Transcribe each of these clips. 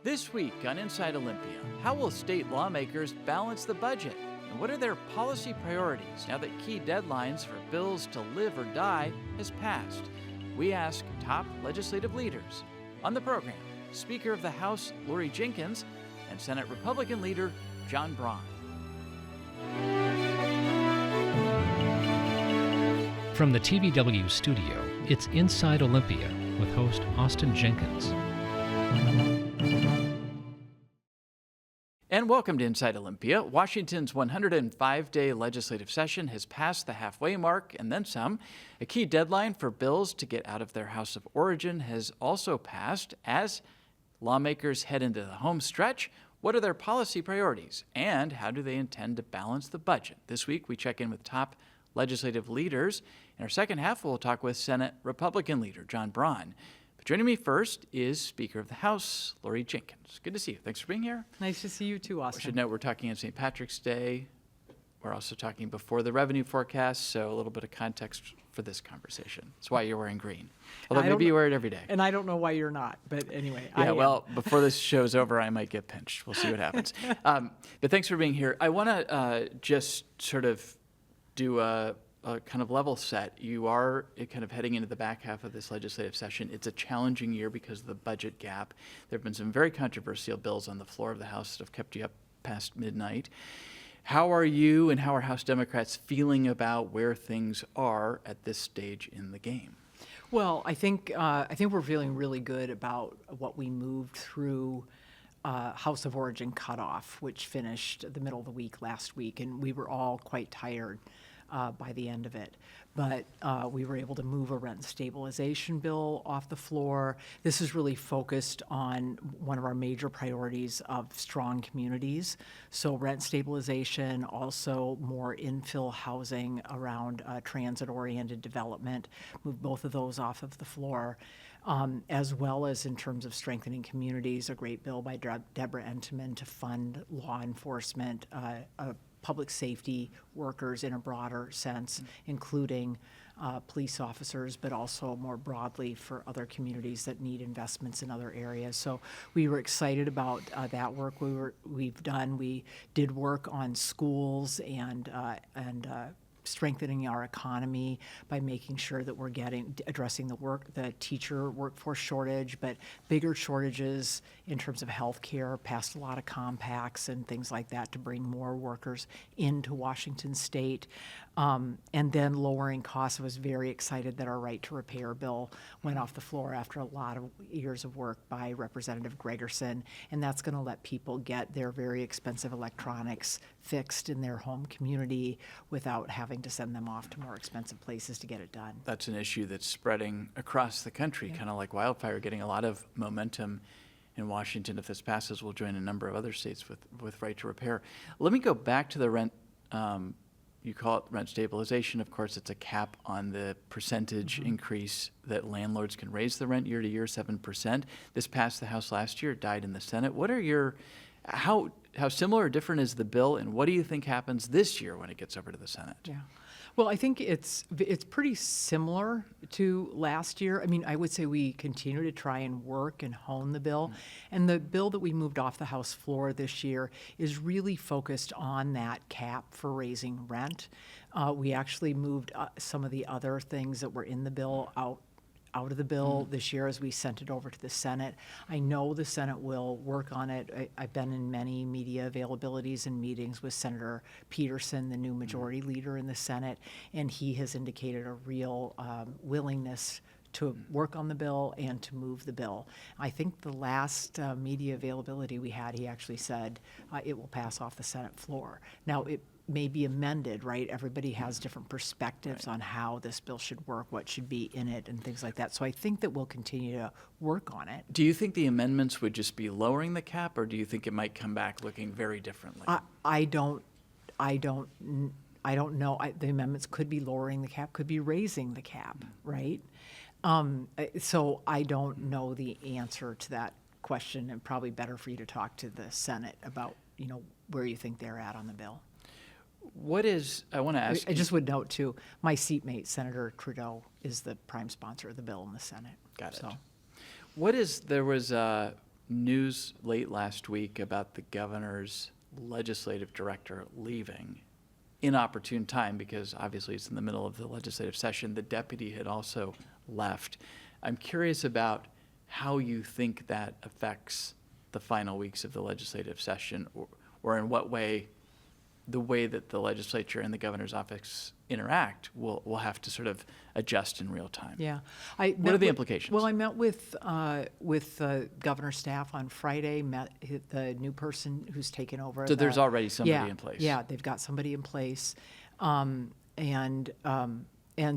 This week on Inside Olympia, how will state lawmakers balance the budget? And what are their policy priorities now that key deadlines for bills to live or die has passed? We ask top legislative leaders. On the program, Speaker of the House Laurie Jinkins and Senate Republican leader John Braun. From the TVW studio, it's Inside Olympia with host Austin Jenkins. And welcome to Inside Olympia. Washington's 105-day legislative session has passed the halfway mark and then some. A key deadline for bills to get out of their House of Origin has also passed. As lawmakers head into the home stretch, what are their policy priorities and how do they intend to balance the budget? This week, we check in with top legislative leaders. In our second half, we'll talk with Senate Republican leader John Braun. Joining me first is Speaker of the House, Laurie Jinkins. Good to see you. Thanks for being here. Nice to see you too, Austin. I should note we're talking on St. Patrick's Day. We're also talking before the revenue forecast, so a little bit of context for this conversation. That's why you're wearing green. Although maybe you wear it every day. And I don't know why you're not, but anyway. Yeah, well, before this show's over, I might get pinched. We'll see what happens. But thanks for being here. I want to just sort of do a kind of level set. You are kind of heading into the back half of this legislative session. It's a challenging year because of the budget gap. There have been some very controversial bills on the floor of the House that have kept you up past midnight. How are you and how are House Democrats feeling about where things are at this stage in the game? Well, I think we're feeling really good about what we moved through House of Origin cutoff, which finished the middle of the week last week, and we were all quite tired by the end of it. But we were able to move a rent stabilization bill off the floor. This is really focused on one of our major priorities of strong communities. So rent stabilization, also more infill housing around transit-oriented development, move both of those off of the floor. As well as in terms of strengthening communities, a great bill by Deborah Entenman to fund law enforcement, public safety workers in a broader sense, including police officers, but also more broadly for other communities that need investments in other areas. So we were excited about that work we've done. We did work on schools and strengthening our economy by making sure that we're addressing the teacher workforce shortage, but bigger shortages in terms of healthcare, passed a lot of compacts and things like that to bring more workers into Washington state. And then lowering costs. I was very excited that our right to repair bill went off the floor after a lot of years of work by Representative Gregerson, and that's going to let people get their very expensive electronics fixed in their home community without having to send them off to more expensive places to get it done. That's an issue that's spreading across the country, kind of like wildfire, getting a lot of momentum in Washington. If this passes, we'll join a number of other states with right to repair. Let me go back to the rent. You call it rent stabilization. Of course, it's a cap on the percentage increase that landlords can raise the rent year to year, 7%. This passed the House last year, died in the Senate. What are how similar or different is the bill, and what do you think happens this year when it gets over to the Senate? Yeah. Well, I think it's pretty similar to last year. I mean, I would say we continue to try and work and hone the bill. And the bill that we moved off the House floor this year is really focused on that cap for raising rent. We actually moved some of the other things that were in the bill out of the bill this year as we sent it over to the Senate. I know the Senate will work on it. I've been in many media availabilities and meetings with Senator Peterson, the new majority leader in the Senate, and he has indicated a real willingness to work on the bill and to move the bill. I think the last media availability we had, he actually said it will pass off the Senate floor. Now, it may be amended, right? Everybody has different perspectives on how this bill should work, what should be in it, and things like that. So I think that we'll continue to work on it. Do you think the amendments would just be lowering the cap, or do you think it might come back looking very differently? I don't know. The amendments could be lowering the cap, could be raising the cap, right? So I don't know the answer to that question, and probably better for you to talk to the Senate about, where you think they're at on the bill. I want to ask. I just would note too, my seatmate, Senator Trudeau, is the prime sponsor of the bill in the Senate. Got it. There was news late last week about the governor's legislative director leaving. Inopportune time, because obviously it's in the middle of the legislative session. The deputy had also left. I'm curious about how you think that affects the final weeks of the legislative session, or in what way the way that the legislature and the governor's office interact will have to sort of adjust in real time. Yeah. What are the implications? Well, I met with the governor's staff on Friday, met the new person who's taken over. So there's already somebody in place. Yeah, they've got somebody in place. And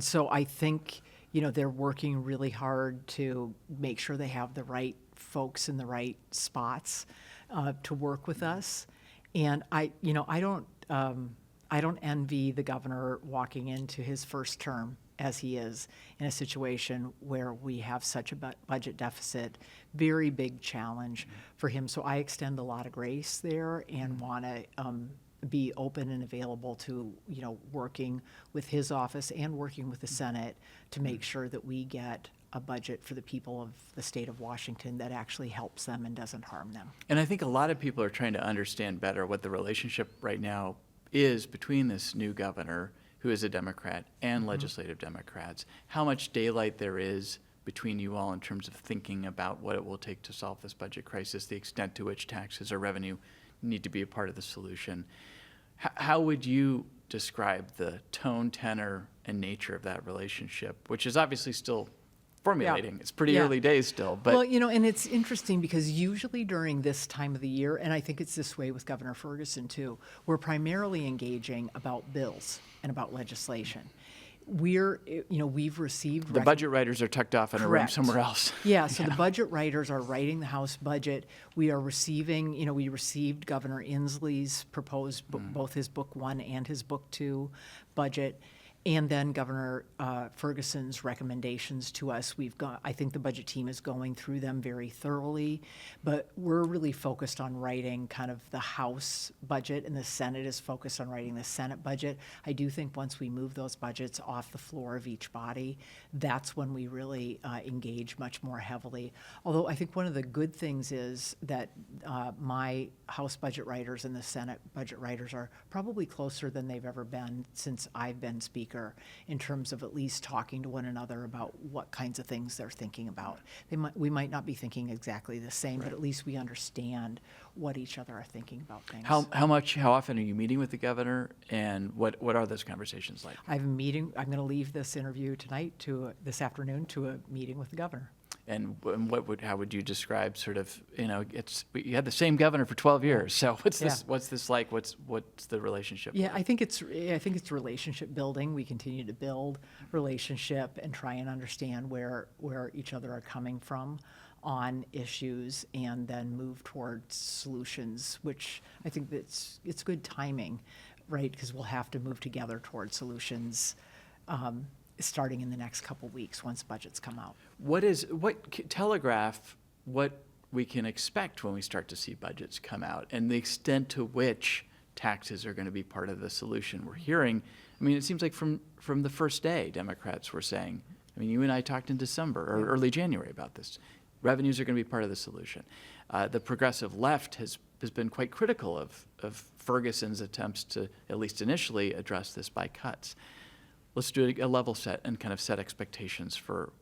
so I think, they're working really hard to make sure they have the right folks in the right spots to work with us. And I don't envy the governor walking into his first term as he is in a situation where we have such a budget deficit, very big challenge for him. So I extend a lot of grace there and want to be open and available to, working with his office and working with the Senate to make sure that we get a budget for the people of the state of Washington that actually helps them and doesn't harm them. And I think a lot of people are trying to understand better what the relationship right now is between this new governor, who is a Democrat, and legislative Democrats, how much daylight there is between you all in terms of thinking about what it will take to solve this budget crisis, the extent to which taxes or revenue need to be a part of the solution. How would you describe the tone, tenor, and nature of that relationship, which is obviously still formulating? Yeah. It's pretty early days still. But well, and it's interesting because usually during this time of the year, and I think it's this way with Governor Ferguson too, we're primarily engaging about bills and about legislation. We've received... The budget writers are tucked off in a room somewhere else. Yeah, so the budget writers are writing the House budget. We are receiving, we received Governor Inslee's proposed, both his Book 1 and his Book 2 budget. And then Governor Ferguson's recommendations to us. I think the budget team is going through them very thoroughly, but we're really focused on writing kind of the House budget, and the Senate is focused on writing the Senate budget. I do think once we move those budgets off the floor of each body, that's when we really engage much more heavily. Although I think one of the good things is that my House budget writers and the Senate budget writers are probably closer than they've ever been since I've been Speaker, in terms of at least talking to one another about what kinds of things they're thinking about. We might not be thinking exactly the same, but at least we understand what each other are thinking about things. How often are you meeting with the governor, and what are those conversations like? I have a meeting. I'm going to leave this interview tonight this afternoon to a meeting with the governor. And how would you describe sort of, you had the same governor for 12 years. So what's this like? What's the relationship like? I think it's relationship building. We continue to build relationship and try and understand where each other are coming from on issues, and then move towards solutions, which I think it's good timing, right? Because we'll have to move together towards solutions starting in the next couple weeks once budgets come out. Telegraph what we can expect when we start to see budgets come out, and the extent to which taxes are going to be part of the solution. We're hearing, it seems like from the first day, Democrats were saying, you and I talked in December or early January about this. Revenues are going to be part of the solution. The progressive left has been quite critical of Ferguson's attempts to, at least initially, address this by cuts. Let's do a level set and kind of set expectations for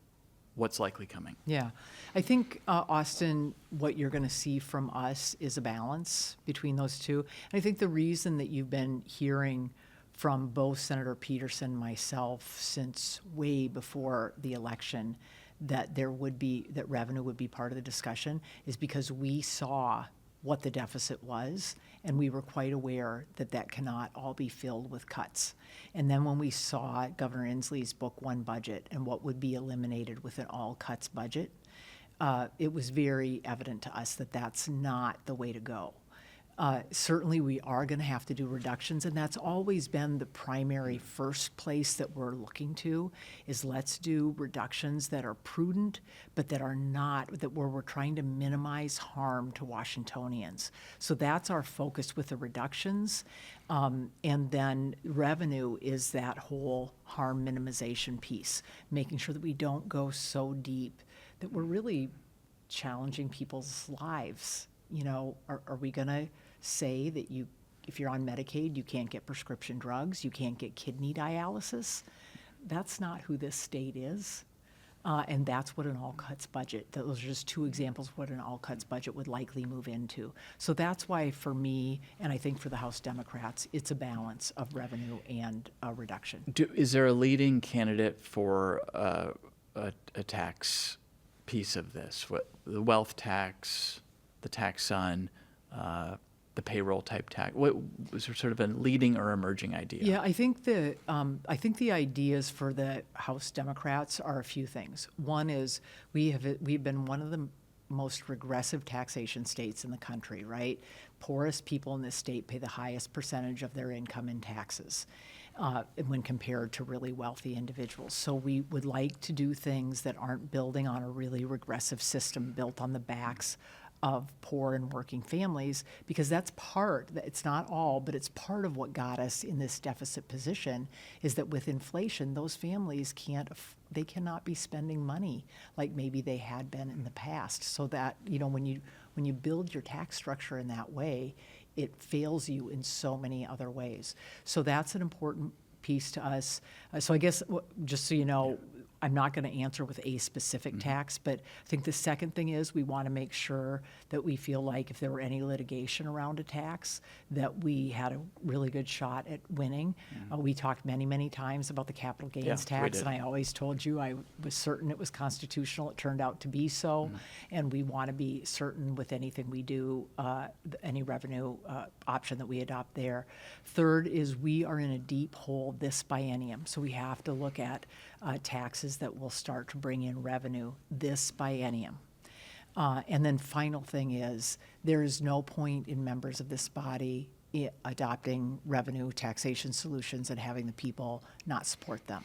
what's likely coming. Yeah. I think, Austin, what you're going to see from us is a balance between those two. And I think the reason that you've been hearing from both Senator Peterson and myself since way before the election that revenue would be part of the discussion is because we saw what the deficit was, and we were quite aware that cannot all be filled with cuts. And then when we saw Governor Inslee's Book 1 budget and what would be eliminated with an all-cuts budget, it was very evident to us that that's not the way to go. Certainly we are going to have to do reductions, and that's always been the primary first place that we're looking to, is let's do reductions that are prudent, but that are not, where we're trying to minimize harm to Washingtonians. So that's our focus with the reductions. And then revenue is that whole harm minimization piece, making sure that we don't go so deep that we're really challenging people's lives. You know, are we going to say that if you're on Medicaid, you can't get prescription drugs, you can't get kidney dialysis? That's not who this state is. And that's what an all-cuts budget, those are just two examples of what an all-cuts budget would likely move into. So that's why for me, and I think for the House Democrats, it's a balance of revenue and a reduction. Is there a leading candidate for a tax piece of this? The wealth tax, the tax on the payroll type tax? What was there sort of a leading or emerging idea? Yeah, I think the ideas for the House Democrats are a few things. One is we've been one of the most regressive taxation states in the country, right? Poorest people in this state pay the highest percentage of their income in taxes when compared to really wealthy individuals. So we would like to do things that aren't building on a really regressive system built on the backs of poor and working families, because it's not all, but it's part of what got us in this deficit position, is that with inflation, those families cannot be spending money like maybe they had been in the past. So that, you know, when you build your tax structure in that way, it fails you in so many other ways. So that's an important piece to us. So I guess, just so you know, I'm not going to answer with a specific tax, but I think the second thing is we want to make sure that we feel like if there were any litigation around a tax, that we had a really good shot at winning. We talked many, many times about the capital gains tax, and I always told you I was certain it was constitutional. It turned out to be so, and we want to be certain with anything we do, any revenue option that we adopt there. Third is we are in a deep hole this biennium, so we have to look at taxes that will start to bring in revenue this biennium. And then final thing is there is no point in members of this body adopting revenue taxation solutions and having the people not support them.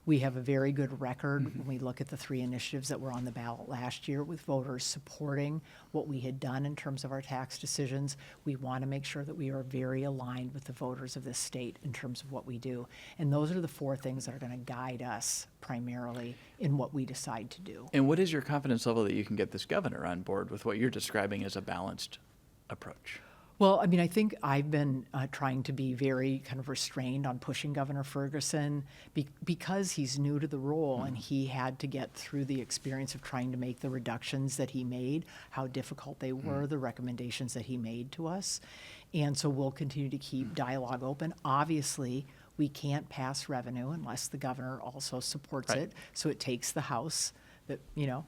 We have a very good record when we look at the 3 initiatives that were on the ballot last year with voters supporting what we had done in terms of our tax decisions. We want to make sure that we are very aligned with the voters of this state in terms of what we do. And those are the 4 things that are going to guide us primarily in what we decide to do. And what is your confidence level that you can get this governor on board with what you're describing as a balanced approach? Well, I mean, I think I've been trying to be very kind of restrained on pushing Governor Ferguson because he's new to the role and he had to get through the experience of trying to make the reductions that he made, how difficult they were, the recommendations that he made to us. And so we'll continue to keep dialogue open. Obviously, we can't pass revenue unless the governor also supports it. So it takes the House,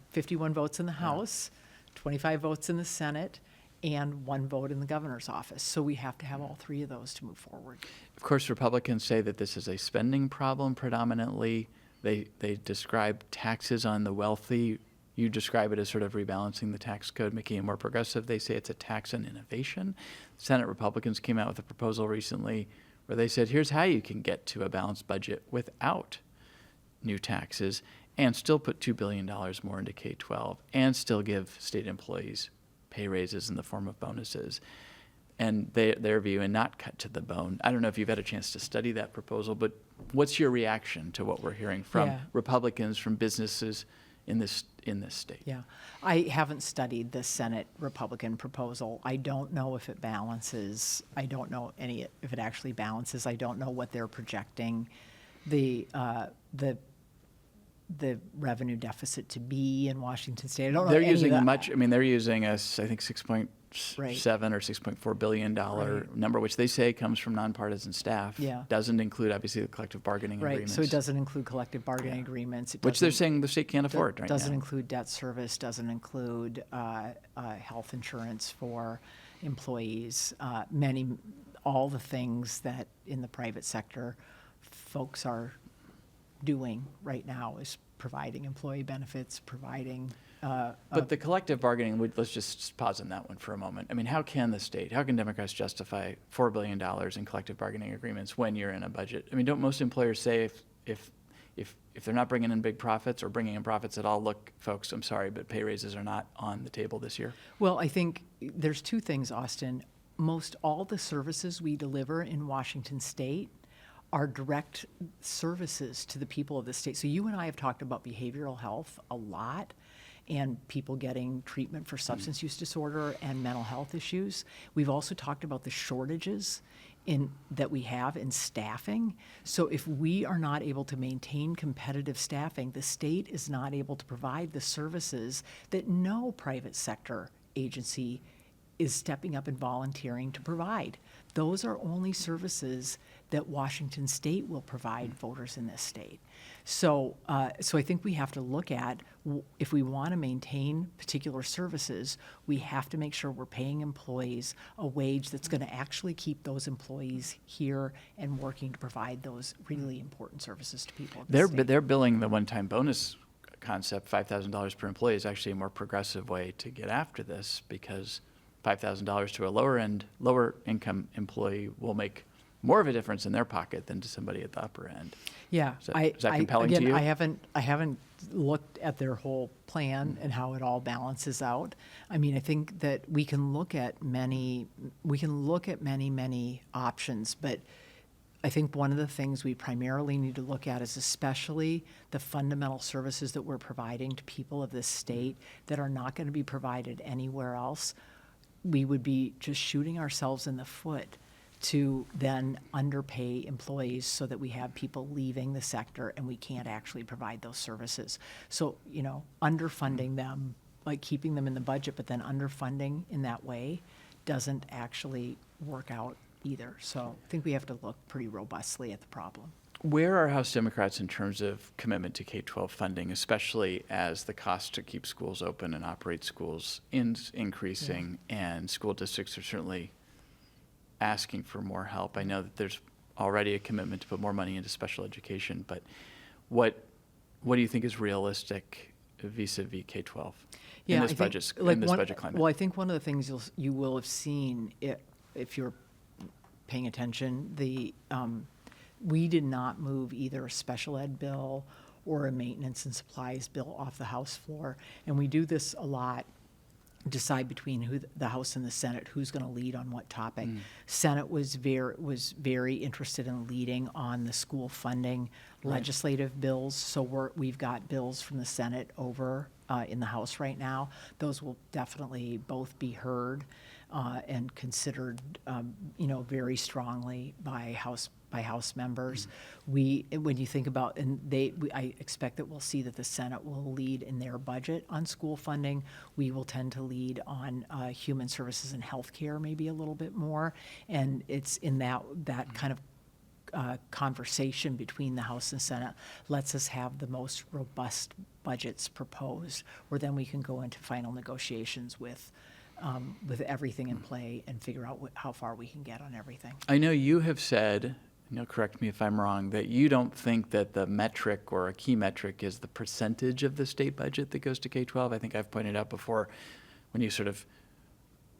51 votes in the House, 25 votes in the Senate, and 1 vote in the governor's office. So we have to have all 3 of those to move forward. Of course, Republicans say that this is a spending problem predominantly. They describe taxes on the wealthy. You describe it as sort of rebalancing the tax code, making it more progressive. They say it's a tax on innovation. Senate Republicans came out with a proposal recently where they said, here's how you can get to a balanced budget without new taxes and still put $2 billion more into K-12 and still give state employees pay raises in the form of bonuses, and their view, and not cut to the bone. I don't know if you've had a chance to study that proposal, but what's your reaction to what we're hearing from Republicans, from businesses in this state? Yeah, I haven't studied the Senate Republican proposal. I don't know if it balances. I don't know if it actually balances. I don't know what they're projecting the revenue deficit to be in Washington State. I don't know. They're using they're using I think 6.7 or $6.4 billion number, which they say comes from nonpartisan staff. Yeah. Doesn't include, obviously, the collective bargaining agreements. So it doesn't include collective bargaining agreements. Which they're saying the state can't afford right now. Doesn't include debt service, doesn't include health insurance for employees, all the things that in the private sector folks are doing right now is providing employee benefits, providing. But the collective bargaining, let's just pause on that one for a moment. I mean, how can Democrats justify $4 billion in collective bargaining agreements when you're in a budget? I mean, don't most employers say if they're not bringing in big profits or bringing in profits at all, look, folks, I'm sorry, but pay raises are not on the table this year? Well, I think there's 2 things, Austin. Most all the services we deliver in Washington State are direct services to the people of the state. So you and I have talked about behavioral health a lot, and people getting treatment for substance use disorder and mental health issues. We've also talked about the shortages that we have in staffing. So if we are not able to maintain competitive staffing, the state is not able to provide the services that no private sector agency is stepping up and volunteering to provide. Those are only services that Washington State will provide voters in this state. So I think we have to look at, if we want to maintain particular services, we have to make sure we're paying employees a wage that's going to actually keep those employees here and working to provide those really important services to people. They're billing the one-time bonus concept, $5,000 per employee, is actually a more progressive way to get after this, because $5,000 to a lower income employee will make more of a difference in their pocket than to somebody at the upper end. Yeah, Is that compelling to you? I haven't looked at their whole plan and how it all balances out. I mean, I think that we can look at many options, but I think one of the things we primarily need to look at is especially the fundamental services that we're providing to people of this state that are not going to be provided anywhere else. We would be just shooting ourselves in the foot to then underpay employees so that we have people leaving the sector and we can't actually provide those services. So, underfunding them, like keeping them in the budget, but then underfunding in that way doesn't actually work out either. So I think we have to look pretty robustly at the problem. Where are House Democrats in terms of commitment to K-12 funding, especially as the cost to keep schools open and operate schools is increasing, and school districts are certainly asking for more help? I know that there's already a commitment to put more money into special education, but what do you think is realistic vis-a-vis K-12 in this budget climate? Well, I think one of the things you will have seen if you're paying attention, we did not move either a special ed bill or a maintenance and supplies bill off the House floor, and we do this a lot. Decide between the House and the Senate who's going to lead on what topic. Senate was very interested in leading on the school funding legislative bills. So we've got bills from the Senate over in the House right now. Those will definitely both be heard and considered, very strongly by House members. When you think about, I expect that we'll see that the Senate will lead in their budget on school funding. We will tend to lead on human services and healthcare maybe a little bit more, and it's in that kind of conversation between the House and Senate lets us have the most robust budgets proposed, where then we can go into final negotiations with everything in play and figure out how far we can get on everything. I know you have said, correct me if I'm wrong, that you don't think that the metric or a key metric is the percentage of the state budget that goes to K-12. I think I've pointed out before, when you sort of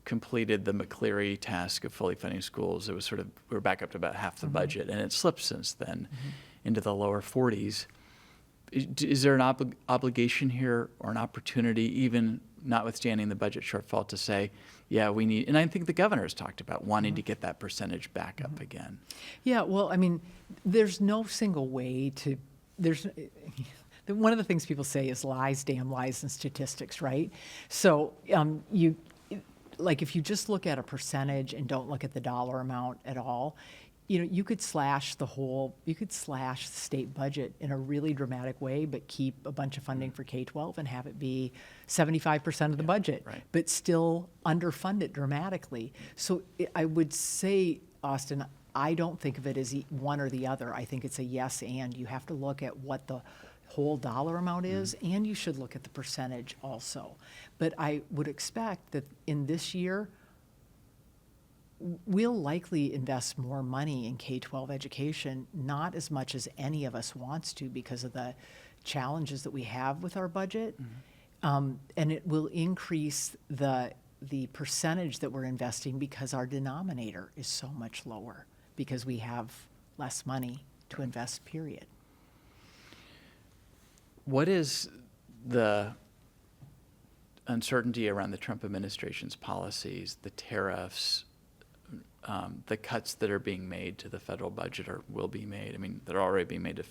completed the McCleary task of fully funding schools, it was we're back up to about half the budget, and it slipped since then into the lower 40s. Is there an obligation here or an opportunity, even notwithstanding the budget shortfall, to say, yeah, we need, and I think the governor has talked about wanting to get that percentage back up again. Yeah, well, I mean, there's no single way to, one of the things people say is lies, damn lies, and statistics, right? So if you just look at a percentage and don't look at the dollar amount at all, you could slash the state budget in a really dramatic way, but keep a bunch of funding for K-12 and have it be 75% of the budget, but still underfund it dramatically. So I would say, Austin, I don't think of it as one or the other. I think it's a yes and. You have to look at what the whole dollar amount is, and you should look at the percentage also. But I would expect that in this year, we'll likely invest more money in K-12 education, not as much as any of us wants to because of the challenges that we have with our budget. And it will increase the percentage that we're investing because our denominator is so much lower because we have less money to invest, period. What is the uncertainty around the Trump administration's policies, the tariffs, the cuts that are being made to the federal budget or will be made? I mean, they're already being made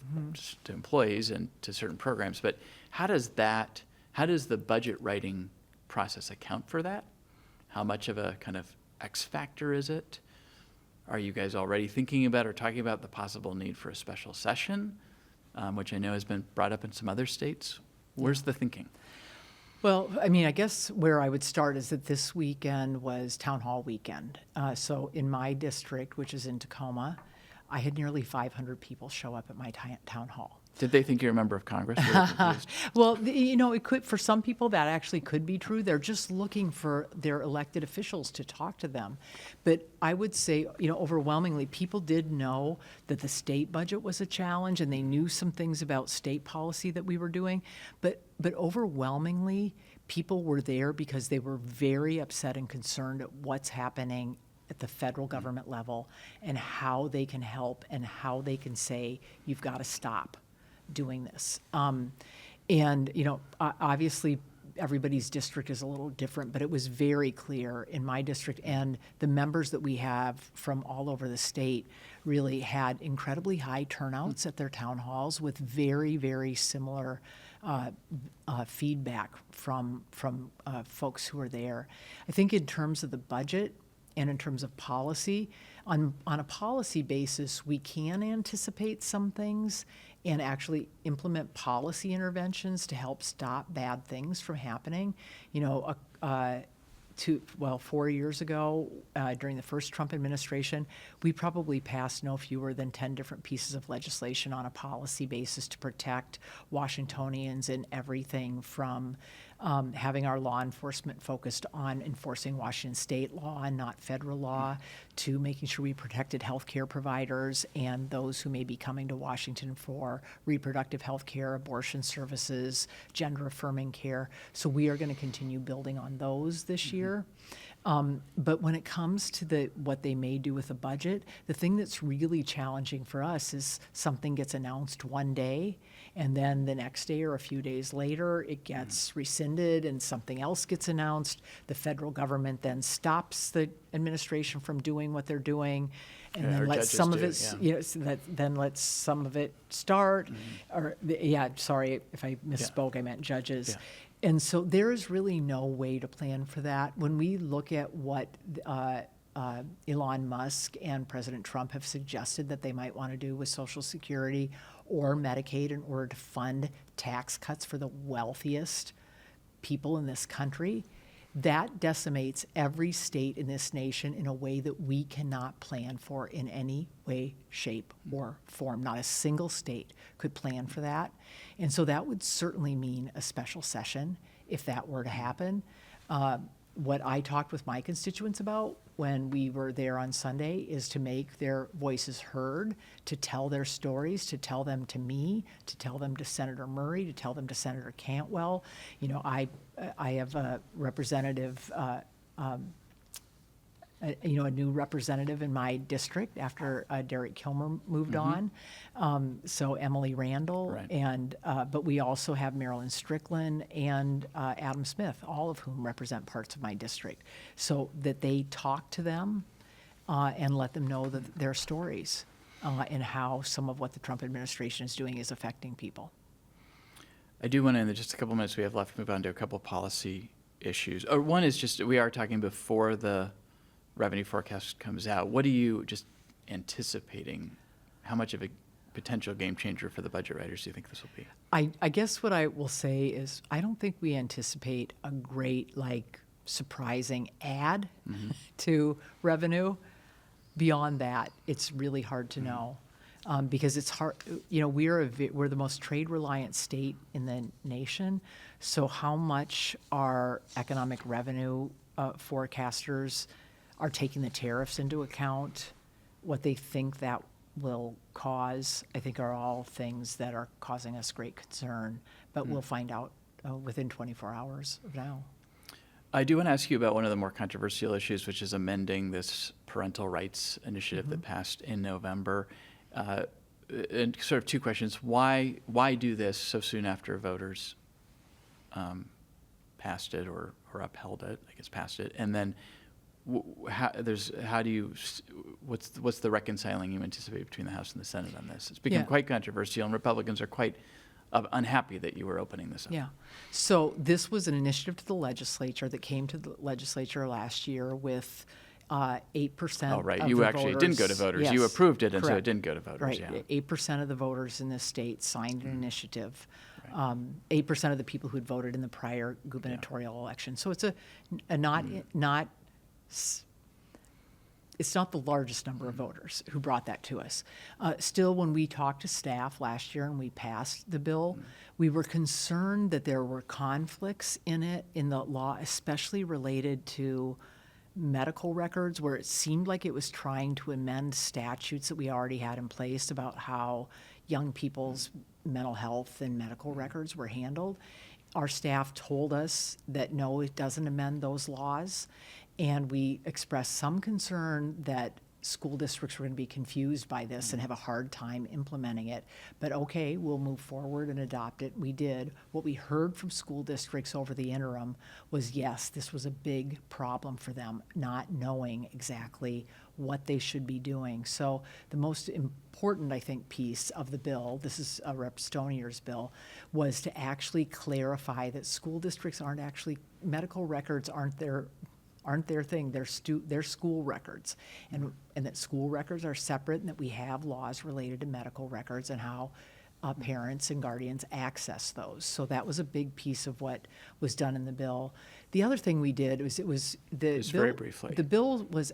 to employees and to certain programs, but how How does the budget writing process account for that? How much of a kind of X factor is it? Are you guys already thinking about or talking about the possible need for a special session, which I know has been brought up in some other states? Where's the thinking? Well, I mean, I guess where I would start is that this weekend was town hall weekend. So in my district, which is in Tacoma, I had nearly 500 people show up at my town hall. Did they think you're a member of Congress? Were they confused? Well, it could, for some people that actually could be true. They're just looking for their elected officials to talk to them. But I would say, overwhelmingly, people did know that the state budget was a challenge, and they knew some things about state policy that we were doing. But overwhelmingly, people were there because they were very upset and concerned at what's happening at the federal government level and how they can help and how they can say, you've got to stop doing this. Obviously everybody's district is a little different, but it was very clear in my district, and the members that we have from all over the state really had incredibly high turnouts at their town halls with very, very similar feedback from folks who are there. I think in terms of the budget and in terms of policy, on a policy basis, we can anticipate some things and actually implement policy interventions to help stop bad things from happening. 4 years ago, during the first Trump administration, we probably passed no fewer than 10 different pieces of legislation on a policy basis to protect Washingtonians in everything from having our law enforcement focused on enforcing Washington state law and not federal law, to making sure we protected healthcare providers and those who may be coming to Washington for reproductive health care, abortion services, gender-affirming care. So we are going to continue building on those this year. But when it comes to what they may do with the budget, the thing that's really challenging for us is something gets announced one day, and then the next day or a few days later, it gets rescinded and something else gets announced. The federal government then stops the administration from doing what they're doing, and then lets some of it, then lets some of it start. Sorry if I misspoke, I meant judges. Yeah. And so there is really no way to plan for that. When we look at what Elon Musk and President Trump have suggested that they might want to do with Social Security or Medicaid in order to fund tax cuts for the wealthiest people in this country, that decimates every state in this nation in a way that we cannot plan for in any way, shape, or form. Not a single state could plan for that. And so that would certainly mean a special session if that were to happen. What I talked with my constituents about when we were there on Sunday is to make their voices heard, to tell their stories, to tell them to me, to tell them to Senator Murray, to tell them to Senator Cantwell. I have a representative, a new representative in my district after Derek Kilmer moved on. So Emily Randall, right. And but we also have Marilyn Strickland and Adam Smith, all of whom represent parts of my district, so that they talk to them and let them know their stories and how some of what the Trump administration is doing is affecting people. I do want to, in just a couple minutes we have left, move on to a couple policy issues. One is just, we are talking before the revenue forecast comes out. What are you just anticipating? How much of a potential game changer for the budget writers do you think this will be? I guess what I will say is I don't think we anticipate a great, surprising add to revenue. Beyond that, it's really hard to know. Because it's hard, we're the most trade-reliant state in the nation. So how much our economic revenue forecasters are taking the tariffs into account, what they think that will cause, I think are all things that are causing us great concern. But we'll find out within 24 hours of now. I do want to ask you about one of the more controversial issues, which is amending this parental rights initiative that passed in November. And sort of two questions. Why do this so soon after voters passed it or upheld it? I guess passed it. And then what's the reconciling you anticipate between the House and the Senate on this? It's become quite controversial, and Republicans are quite unhappy that you were opening this up. Yeah. So this was an initiative to the legislature that came to the legislature last year with 8% Oh, right. of You the actually voters. didn't go to voters. You Yes, approved it, and so it correct. didn't go to voters. Right. Yeah. 8% of the voters in this state signed an initiative. 8% of the people who'd voted in the prior gubernatorial election. So it's it's not the largest number of voters who brought that to us. Still, when we talked to staff last year and we passed the bill, we were concerned that there were conflicts in it, in the law, especially related to medical records, where it seemed like it was trying to amend statutes that we already had in place about how young people's mental health and medical records were handled. Our staff told us that no, it doesn't amend those laws. And we expressed some concern that school districts were going to be confused by this and have a hard time implementing it. But okay, we'll move forward and adopt it. We did. What we heard from school districts over the interim was, yes, this was a big problem for them, not knowing exactly what they should be doing. So the most important, I think, piece of the bill, this is Rep. Stonier's bill, was to actually clarify that school districts aren't actually, medical records aren't their thing. They're school records, and that school records are separate, and that we have laws related to medical records and how parents and guardians access those. So that was a big piece of what was done in the bill. The other thing we did was Just very briefly. The bill was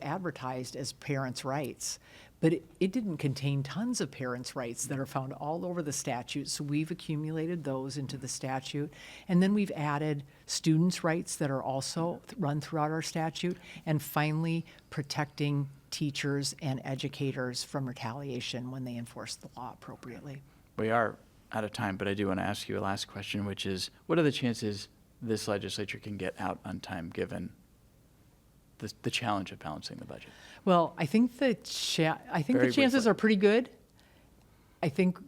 advertised as parents' rights, but it didn't contain tons of parents' rights that are found all over the statute. So we've accumulated those into the statute, and then we've added students' rights that are also run throughout our statute, and finally protecting teachers and educators from retaliation when they enforce the law appropriately. We are out of time, but I do want to ask you a last question, which is, what are the chances this legislature can get out on time, given the challenge of balancing the budget? Well, I think the Very chances briefly. are pretty good. I think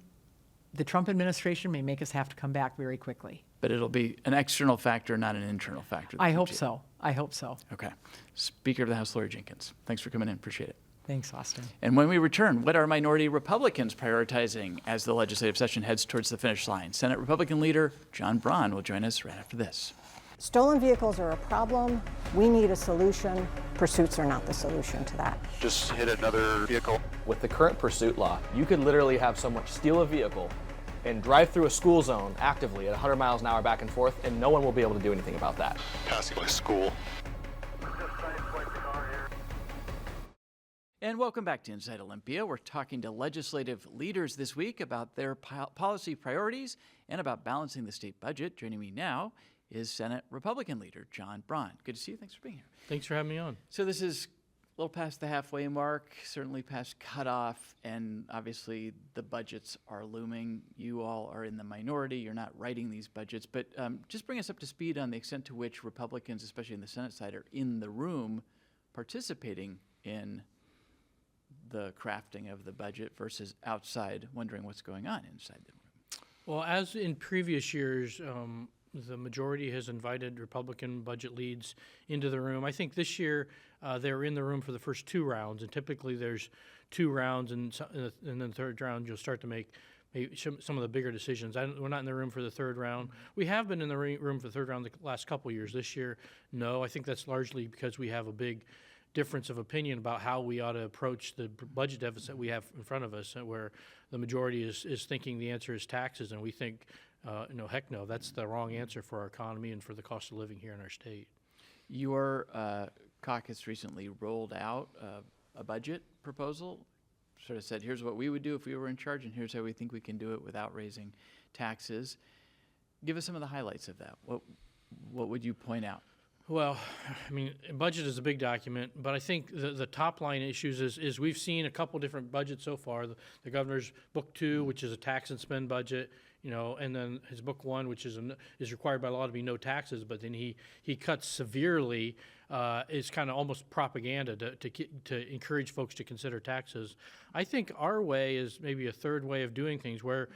the Trump administration may make us have to come back very quickly. But it'll be an external factor, not an internal factor. I hope so. I hope so. Okay. Speaker of the House, Laurie Jinkins, thanks for coming in. Appreciate it. Thanks, Austin. And when we return, what are minority Republicans prioritizing as the legislative session heads towards the finish line? Senate Republican leader John Braun will join us right after this. Stolen vehicles are a problem. We need a solution. Pursuits are not the solution to that. Just hit another vehicle. With the current pursuit law, you could literally have someone steal a vehicle and drive through a school zone actively at 100 miles an hour back and forth, and no one will be able to do anything about that. Passing by school. And welcome back to Inside Olympia. We're talking to legislative leaders this week about their policy priorities and about balancing the state budget. Joining me now is Senate Republican leader John Braun. Good to see you. Thanks for being here. Thanks for having me on. So this is a little past the halfway mark, certainly past cutoff, and obviously the budgets are looming. You all are in the minority. You're not writing these budgets, but just bring us up to speed on the extent to which Republicans, especially in the Senate side, are in the room participating in the crafting of the budget versus outside wondering what's going on inside the room. Well, as in previous years, the majority has invited Republican budget leads into the room. I think this year they're in the room for the first two rounds, and typically there's two rounds, and then the third round you'll start to make maybe some of the bigger decisions. We're not in the room for the third round. We have been in the room for the third round the last couple of years. This year, no. I think that's largely because we have a big difference of opinion about how we ought to approach the budget deficit we have in front of us, where the majority is thinking the answer is taxes, and we think, no, heck no, that's the wrong answer for our economy and for the cost of living here in our state. Your caucus recently rolled out a budget proposal, sort of said, here's what we would do if we were in charge, and here's how we think we can do it without raising taxes. Give us some of the highlights of that. What would you point out? Well, I mean, budget is a big document, but I think the top line issues is we've seen a couple different budgets so far. The governor's book 2, which is a tax and spend budget, and then his book 1, which is required by law to be no taxes, but then he cuts severely is kind of almost propaganda to encourage folks to consider taxes. I think our way is maybe a third way of doing things, where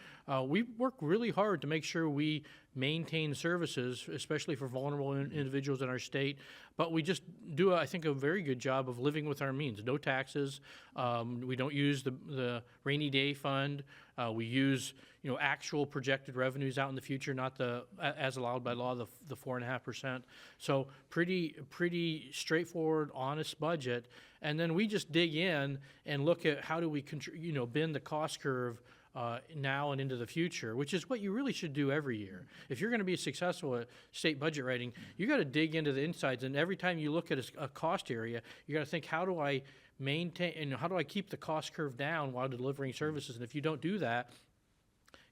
we work really hard to make sure we maintain services, especially for vulnerable individuals in our state. But we just do, I think, a very good job of living with our means. No taxes. We don't use the rainy day fund. We use, actual projected revenues out in the future, not as allowed by law, the 4.5%. So pretty straightforward, honest budget. And then we just dig in and look at how do we, bend the cost curve now and into the future, which is what you really should do every year. If you're going to be successful at state budget writing, you got to dig into the insides. And every time you look at a cost area, you got to think, how do I maintain and how do I keep the cost curve down while delivering services? And if you don't do that,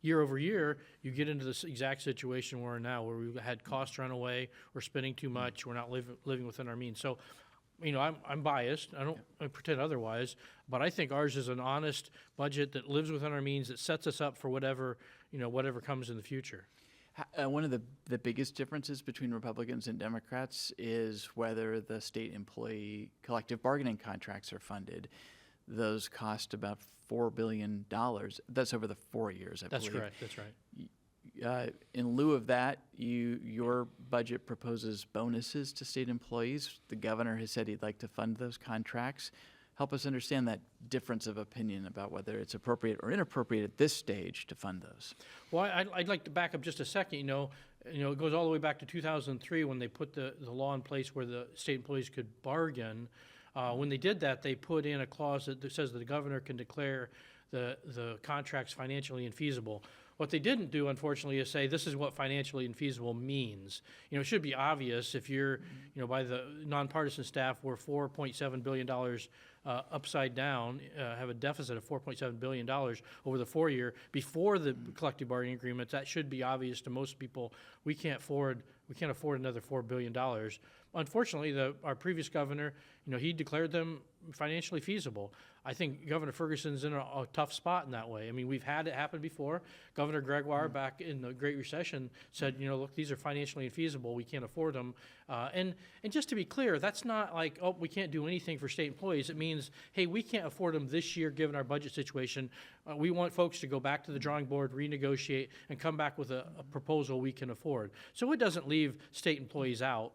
year over year, you get into this exact situation we're in now, where we've had costs run away, we're spending too much, we're not living within our means. So, I'm biased. I don't pretend otherwise, but I think ours is an honest budget that lives within our means, that sets us up for whatever comes in the future. One of the biggest differences between Republicans and Democrats is whether the state employee collective bargaining contracts are funded. Those cost about $4 billion. That's over the 4 years, I believe. That's correct. That's right. In lieu of that, your budget proposes bonuses to state employees. The governor has said he'd like to fund those contracts. Help us understand that difference of opinion about whether it's appropriate or inappropriate at this stage to fund those. Well, I'd like to back up just a second. It goes all the way back to 2003 when they put the law in place where the state employees could bargain. When they did that, they put in a clause that says that the governor can declare the contracts financially infeasible. What they didn't do, unfortunately, is say this is what financially infeasible means. It should be obvious if you're, by the nonpartisan staff, we're $4.7 billion upside down, have a deficit of $4.7 billion over the 4 year before the collective bargaining agreements. That should be obvious to most people. We can't afford another $4 billion. Unfortunately, our previous governor, he declared them financially feasible. I think Governor Ferguson's in a tough spot in that way. I mean, we've had it happen before. Governor Gregoire back in the Great Recession said, look, these are financially infeasible. We can't afford them. And just to be clear, that's not like, oh, we can't do anything for state employees. It means, hey, we can't afford them this year given our budget situation. We want folks to go back to the drawing board, renegotiate, and come back with a proposal we can afford. So it doesn't leave state employees out.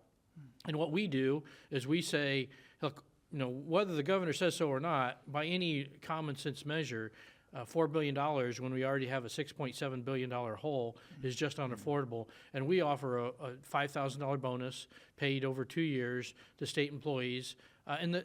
And what we do is we say, look, whether the governor says so or not, by any common sense measure, $4 billion when we already have a $6.7 billion hole is just unaffordable. And we offer a $5,000 bonus paid over 2 years to state employees. And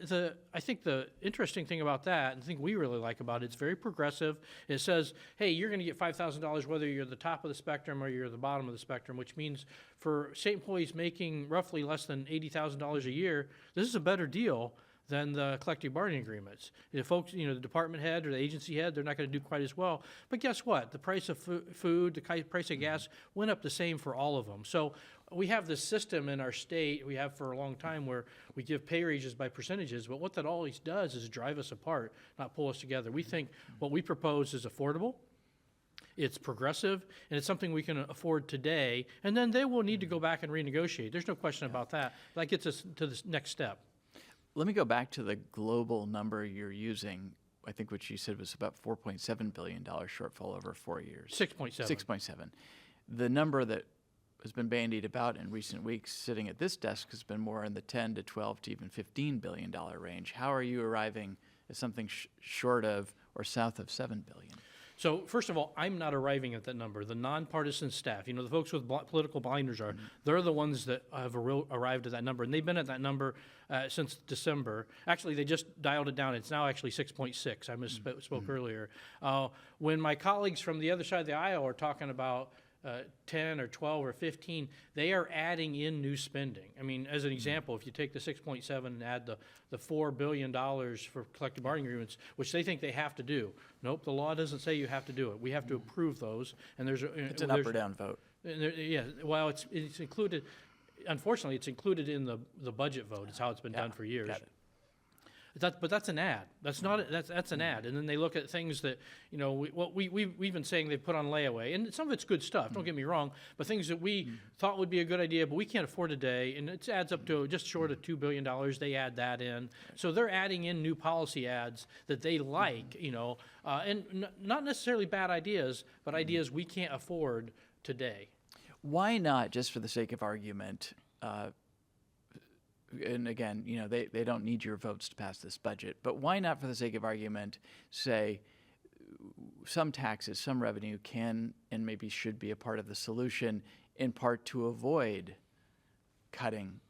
I think the interesting thing about that, and the thing we really like about it, it's very progressive. It says, hey, you're going to get $5,000 whether you're the top of the spectrum or you're the bottom of the spectrum, which means for state employees making roughly less than $80,000 a year, this is a better deal than the collective bargaining agreements. The folks, the department head or the agency head, they're not going to do quite as well. But guess what? The price of food, the price of gas went up the same for all of them. So we have this system in our state, we have for a long time, where we give pay raises by percentages, but what that always does is drive us apart, not pull us together. We think what we propose is affordable, it's progressive, and it's something we can afford today, and then they will need to go back and renegotiate. There's no question about that. That gets us to the next step. Let me go back to the global number you're using. I think what you said was about $4.7 billion shortfall over 4 years. 6.7. 6.7. The number that has been bandied about in recent weeks sitting at this desk has been more in the 10 to 12 to even $15 billion range. How are you arriving at something short of or south of $7 billion? So first of all, I'm not arriving at that number. The nonpartisan staff, the folks with political blinders are, they're the ones that have arrived at that number. And they've been at that number since December. Actually, they just dialed it down. It's now actually 6.6. I misspoke earlier. When my colleagues from the other side of the aisle are talking about 10 or 12 or 15, they are adding in new spending. I mean, as an example, if you take the 6.7 and add the $4 billion for collective bargaining agreements, which they think they have to do. Nope, the law doesn't say you have to do it. We have to approve those. And it's an up or down vote. Yeah, well, it's included. Unfortunately, it's included in the budget vote. It's how it's been done for years. Got it. But that's an ad. That's not, that's an ad. And then they look at things that, you know, we've been saying they've put on layaway. And some of it's good stuff, don't get me wrong, but things that we thought would be a good idea, but we can't afford today. And it adds up to just short of $2 billion. They add that in. So they're adding in new policy ads that they like, you know, and not necessarily bad ideas, but ideas we can't afford today. Why not, just for the sake of argument, and again, you know, they don't need your votes to pass this budget, but why not, for the sake of argument, say some taxes, some revenue can and maybe should be a part of the solution, in part to avoid cutting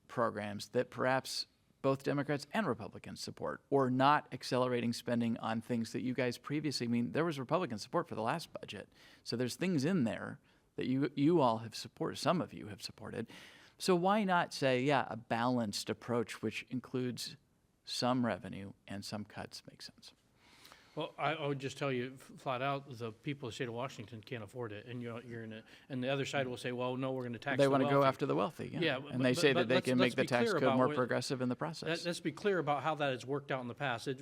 programs that perhaps both Democrats and Republicans support, or not accelerating spending on things that you guys previously, I mean, there was Republican support for the last budget, so there's things in there that you all have supported, some of you have supported. So why not say, yeah, a balanced approach which includes some revenue and some cuts makes sense? Well, I would just tell you flat out, the people of the state of Washington can't afford it, and you're in it. And the other side will say, well, no, we're going to tax the They want to go wealthy. after the wealthy, yeah. Yeah, And they say that they let's- can let's make the be tax clear code about more what- progressive in the process. Let's be clear about how that has worked out in the past. It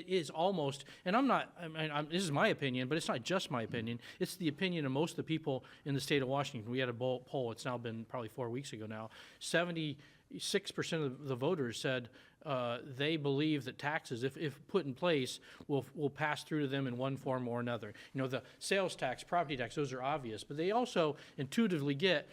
is almost, and this is my opinion, but it's not just my opinion. It's the opinion of most of the people in the state of Washington. We had a poll, it's now been probably 4 weeks ago now. 76% of the voters said they believe that taxes, if put in place, will pass through to them in one form or another. You know, the sales tax, property tax, those are obvious, but they also intuitively get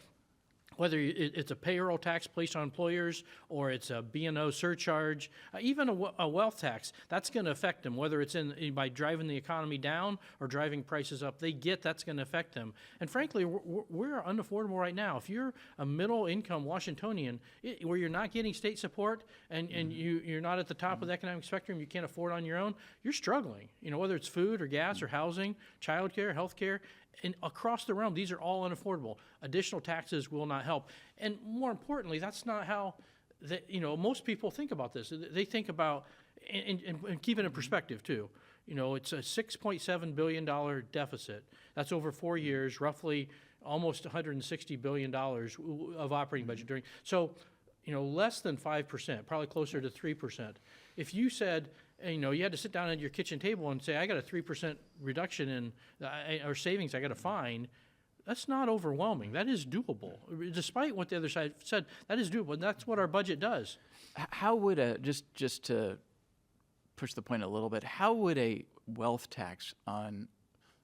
whether it's a payroll tax placed on employers or it's a B&O surcharge, even a wealth tax, that's going to affect them, whether it's by driving the economy down or driving prices up. They get that's going to affect them. And frankly, we're unaffordable right now. If you're a middle-income Washingtonian where you're not getting state support and you're not at the top of the economic spectrum, you can't afford on your own, you're struggling. You know, whether it's food or gas or housing, childcare, healthcare, and across the realm, these are all unaffordable. Additional taxes will not help. And more importantly, that's not how, most people think about this. They think about, and keep it in perspective too. You know, it's a $6.7 billion deficit. That's over 4 years, roughly almost $160 billion of operating budget so, less than 5%, probably closer to 3%. If you said, you had to sit down at your kitchen table and say, I got a 3% reduction in or savings I got to find, that's not overwhelming. That is doable. Despite what the other side said, that is doable. And that's what our budget does. How would just to push the point a little bit, how would a wealth tax on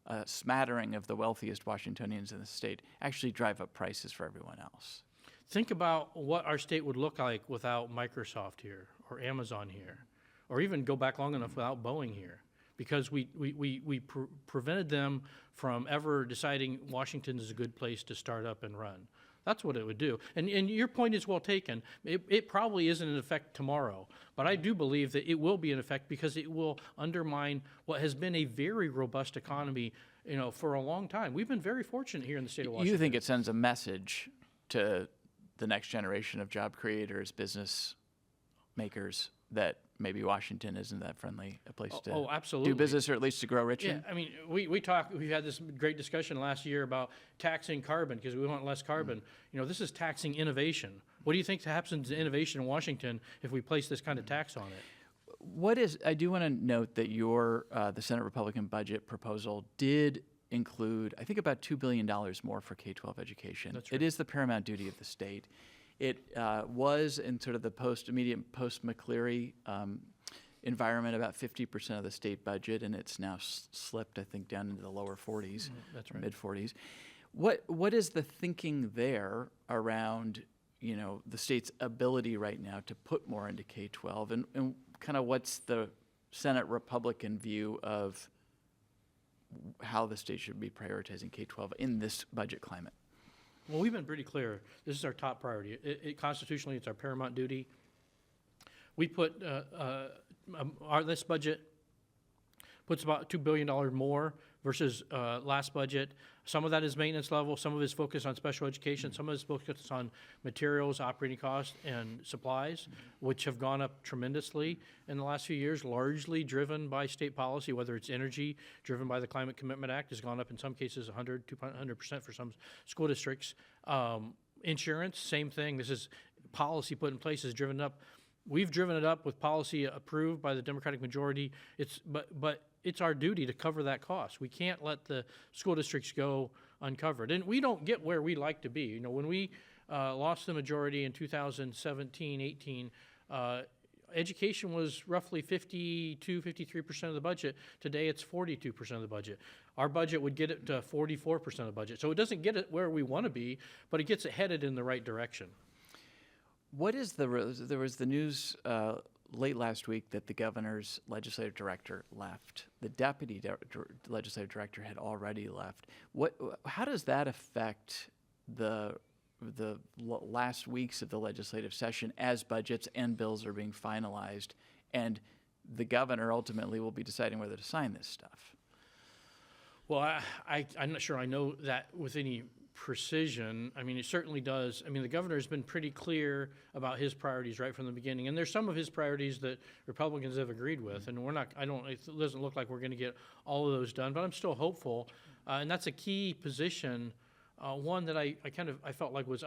a smattering of the wealthiest Washingtonians in the state actually drive up prices for everyone else? Think about what our state would look like without Microsoft here or Amazon here, or even go back long enough without Boeing here, because we prevented them from ever deciding Washington is a good place to start up and run. That's what it would do. And your point is well taken. It probably isn't in effect tomorrow, but I do believe that it will be in effect because it will undermine what has been a very robust economy, for a long time. We've been very fortunate here in the state of Washington. You think it sends a message to the next generation of job creators, business makers, that maybe Washington isn't that friendly a place to absolutely. do business, or at least to grow rich in? Yeah, I mean, we had this great discussion last year about taxing carbon because we want less carbon. This is taxing innovation. What do you think happens to innovation in Washington if we place this kind of tax on it? I do want to note that the Senate Republican budget proposal did include, I think, about $2 billion more for K-12 education. That's right. It is the paramount duty of the state. It was in sort of the immediate post-McCleary environment about 50% of the state budget, and it's now slipped, I think, down into the lower 40s, That's right. mid-40s. What is the thinking there around, the state's ability right now to put more into K-12, and kind of what's the Senate Republican view of how the state should be prioritizing K-12 in this budget climate? Well, we've been pretty clear. This is our top priority. Constitutionally, it's our paramount duty. We put this budget puts about $2 billion more versus last budget. Some of that is maintenance level. Some of it is focused on special education. Some of it is focused on materials, operating costs, and supplies, which have gone up tremendously in the last few years, largely driven by state policy, whether it's energy, driven by the Climate Commitment Act, has gone up in some cases 200% for some school districts. Insurance, same thing. This is policy put in place, has driven up we've driven it up with policy approved by the Democratic majority. But it's our duty to cover that cost. We can't let the school districts go uncovered. And we don't get where we like to be. You know, when we lost the majority in 2017, 18, education was roughly 52, 53% of the budget. Today it's 42% of the budget. Our budget would get it to 44% of the budget. So it doesn't get it where we want to be, but it gets it headed in the right direction. What is there was the news late last week that the governor's legislative director left. The deputy legislative director had already left. How does that affect the last weeks of the legislative session as budgets and bills are being finalized, and the governor ultimately will be deciding whether to sign this stuff? Well, I'm not sure I know that with any precision. I mean, it certainly does. I mean, the governor has been pretty clear about his priorities right from the beginning, and there's some of his priorities that Republicans have agreed with, and it doesn't look like we're going to get all of those done, but I'm still hopeful, and that's a key position, one that I felt like was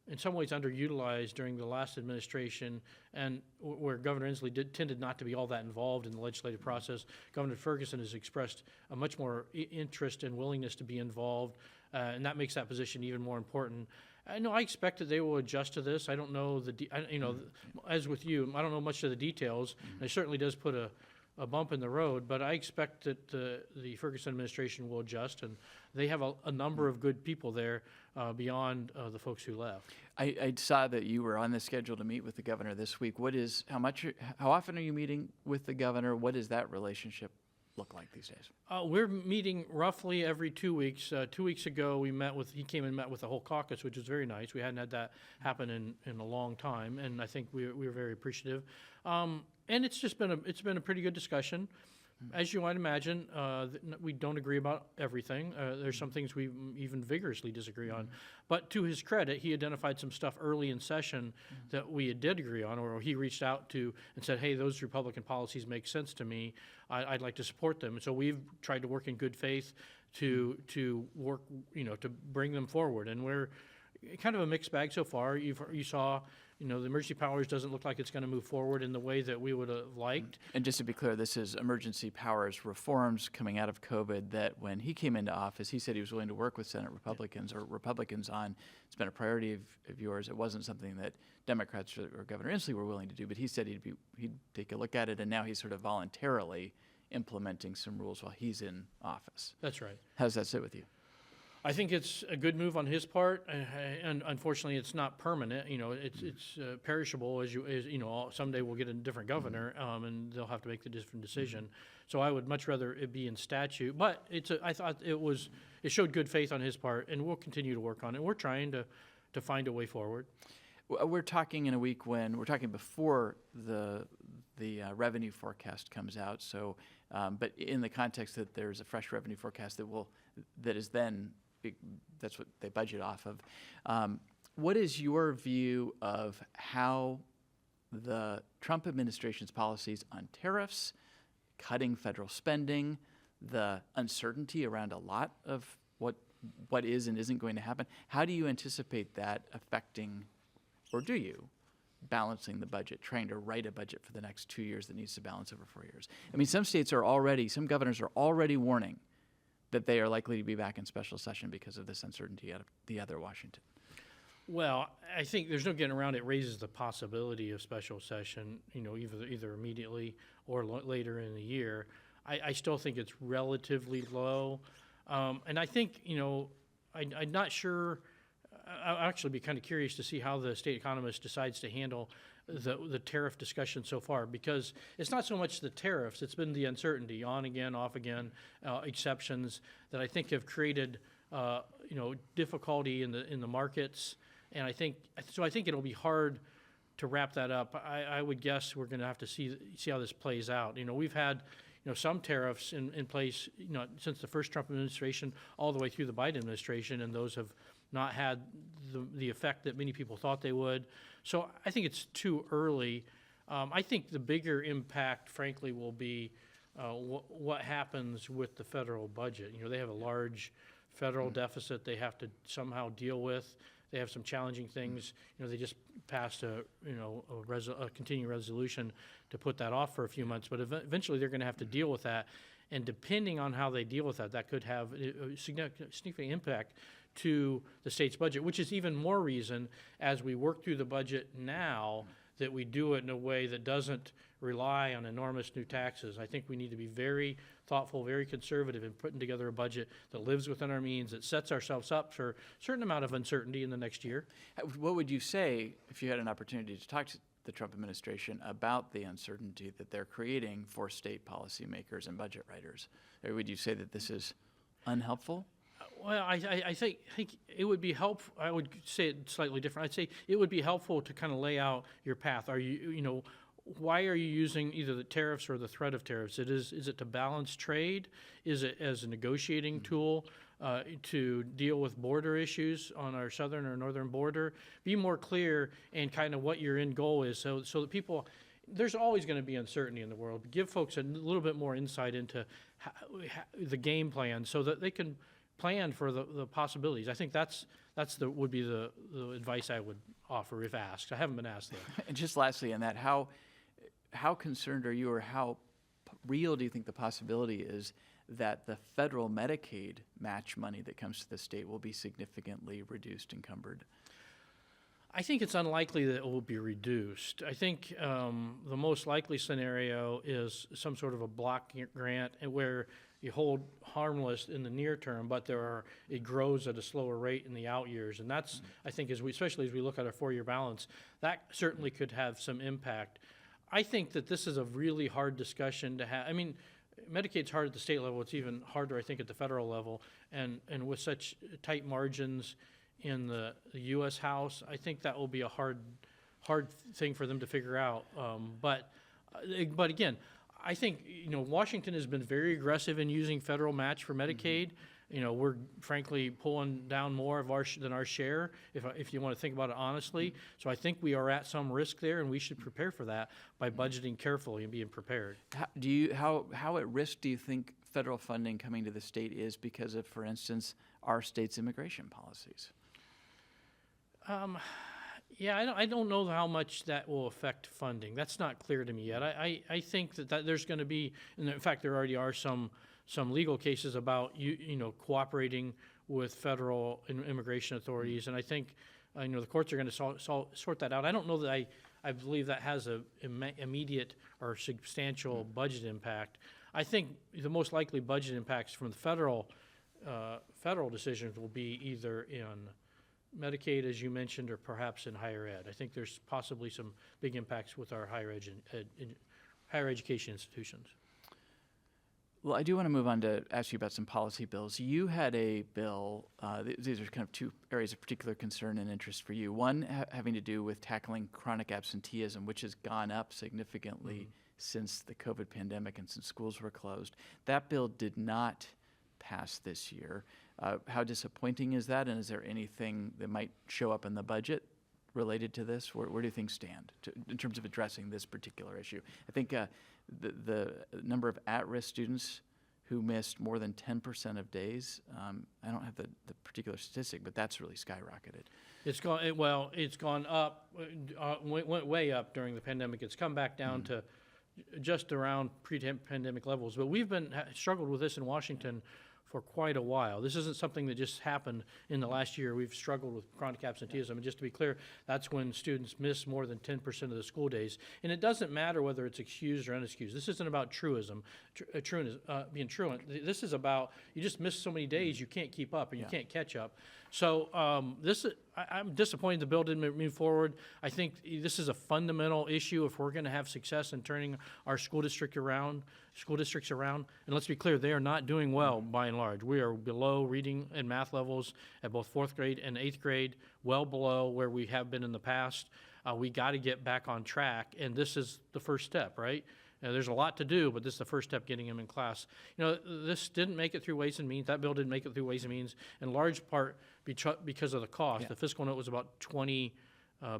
in some ways underutilized during the last administration, and where Governor Inslee tended not to be all that involved in the legislative process. Governor Ferguson has expressed a much more interest and willingness to be involved, and that makes that position even more important. I expect that they will adjust to this. I don't know as with you, I don't know much of the details. And it certainly does put a bump in the road, but I expect that the Ferguson administration will adjust, and they have a number of good people there beyond the folks who left. I saw that you were on the schedule to meet with the governor this week. How often are you meeting with the governor? What does that relationship look like these days? We're meeting roughly every 2 weeks. 2 weeks ago, he came and met with the whole caucus, which was very nice. We hadn't had that happen in a long time, and I think we were very appreciative. And it's been a pretty good discussion. As you might imagine, we don't agree about everything. There's some things we even vigorously disagree on. But to his credit, he identified some stuff early in session that we did agree on, or he reached out to and said, hey, those Republican policies make sense to me. I'd like to support them. And so we've tried to work in good faith to work, to bring them forward. And we're kind of a mixed bag so far. You saw, the emergency powers doesn't look like it's going to move forward in the way that we would have liked. And just to be clear, this is emergency powers reforms coming out of COVID that when he came into office, he said he was willing to work with Senate Republicans or Republicans on. It's been a priority of yours. It wasn't something that Democrats or Governor Inslee were willing to do, but he said he'd take a look at it, and now he's sort of voluntarily implementing some rules while he's in office. That's right. How does that sit with you? I think it's a good move on his part, and unfortunately, it's not permanent. It's perishable. As someday we'll get a different governor, and they'll have to make the different decision. So I would much rather it be in statute. But I thought it showed good faith on his part, and we'll continue to work on it. We're trying to find a way forward. We're talking in a week when we're talking before the revenue forecast comes out. So, but in the context that there's a fresh revenue forecast that is then. That's what they budget off of. What is your view of how the Trump administration's policies on tariffs, cutting federal spending, the uncertainty around a lot of what is and isn't going to happen, how do you anticipate that affecting, or do you, balancing the budget, trying to write a budget for the next 2 years that needs to balance over 4 years? I mean, some governors are already warning that they are likely to be back in special session because of this uncertainty out of the other Washington. Well, I think there's no getting around it. Raises the possibility of special session, either immediately or later in the year. I still think it's relatively low. And I think, I'm not sure. I'll actually be kind of curious to see how the state economist decides to handle the tariff discussion so far, because it's not so much the tariffs, it's been the uncertainty, on again, off again, exceptions that I think have created difficulty in the markets, and I think it'll be hard to wrap that up. I would guess we're going to have to see how this plays out. We've had some tariffs in place since the first Trump administration all the way through the Biden administration, and those have not had the effect that many people thought they would. So I think it's too early. I think the bigger impact, frankly, will be what happens with the federal budget. They have a large federal deficit they have to somehow deal with. They have some challenging things. They just passed a continuing resolution to put that off for a few months, but eventually they're going to have to deal with that. And depending on how they deal with that, that could have a significant impact to the state's budget, which is even more reason as we work through the budget now that we do it in a way that doesn't rely on enormous new taxes. I think we need to be very thoughtful, very conservative in putting together a budget that lives within our means, that sets ourselves up for a certain amount of uncertainty in the next year. What would you say if you had an opportunity to talk to the Trump administration about the uncertainty that they're creating for state policymakers and budget writers? Or would you say that this is unhelpful? Well, I think it would be helpful. I would say it slightly different. I'd say it would be helpful to kind of lay out your path. Are you, why are you using either the tariffs or the threat of tariffs? Is it to balance trade? Is it as a negotiating tool to deal with border issues on our southern or northern border? Be more clear and kind of what your end goal is, so that people. There's always going to be uncertainty in the world. Give folks a little bit more insight into the game plan, so that they can plan for the possibilities. I think would be the advice I would offer if asked. I haven't been asked though. And just lastly on that, how concerned are you, or how real do you think the possibility is that the federal Medicaid match money that comes to the state will be significantly reduced, encumbered? I think it's unlikely that it will be reduced. I think the most likely scenario is some sort of a block grant where you hold harmless in the near term, but it grows at a slower rate in the out years. And that's, I think, especially as we look at our 4-year balance, that certainly could have some impact. I think that this is a really hard discussion to have. I mean, Medicaid's hard at the state level. It's even harder, I think, at the federal level. And with such tight margins in the U.S. House, I think that will be a hard thing for them to figure out. But again, I think Washington has been very aggressive in using federal match for Medicaid. We're frankly pulling down more of than our share, if you want to think about it honestly. So I think we are at some risk there, and we should prepare for that by budgeting carefully and being prepared. How at risk do you think federal funding coming to the state is because of, for instance, our state's immigration policies? Yeah, I don't know how much that will affect funding. That's not clear to me yet. I think that there's going to be, and in fact, there already are some legal cases about cooperating with federal immigration authorities, and I think the courts are going to sort that out. I don't know that I believe that has a immediate or substantial budget impact. I think the most likely budget impacts from the federal decisions will be either in Medicaid, as you mentioned, or perhaps in higher ed. I think there's possibly some big impacts with our higher education institutions. Well, I do want to move on to ask you about some policy bills. You had a bill, these are kind of two areas of particular concern and interest for you. One having to do with tackling chronic absenteeism, which has gone up significantly since the COVID pandemic and since schools were closed. That bill did not pass this year. How disappointing is that, and is there anything that might show up in the budget related to this? Where do things stand in terms of addressing this particular issue? I think the number of at-risk students who missed more than 10% of days, I don't have the particular statistic, but that's really skyrocketed. It's gone up, went way up during the pandemic. It's come back down to just around pre-pandemic levels. But we've struggled with this in Washington for quite a while. This isn't something that just happened in the last year. We've struggled with chronic absenteeism. And just to be clear, that's when students miss more than 10% of the school days. And it doesn't matter whether it's excused or unexcused. This isn't about being truant. This is about you just miss so many days you can't keep up and you can't catch up. So I'm disappointed the bill didn't move forward. I think this is a fundamental issue if we're going to have success in turning our school districts around. And let's be clear, they are not doing well by and large. We are below reading and math levels at both 4th grade and 8th grade, well below where we have been in the past. We got to get back on track, and this is the first step, right? There's a lot to do, but this is the first step, getting them in class. This didn't make it through Ways and Means. That bill didn't make it through Ways and Means, in large part because of the cost. Yeah. The fiscal note was about $20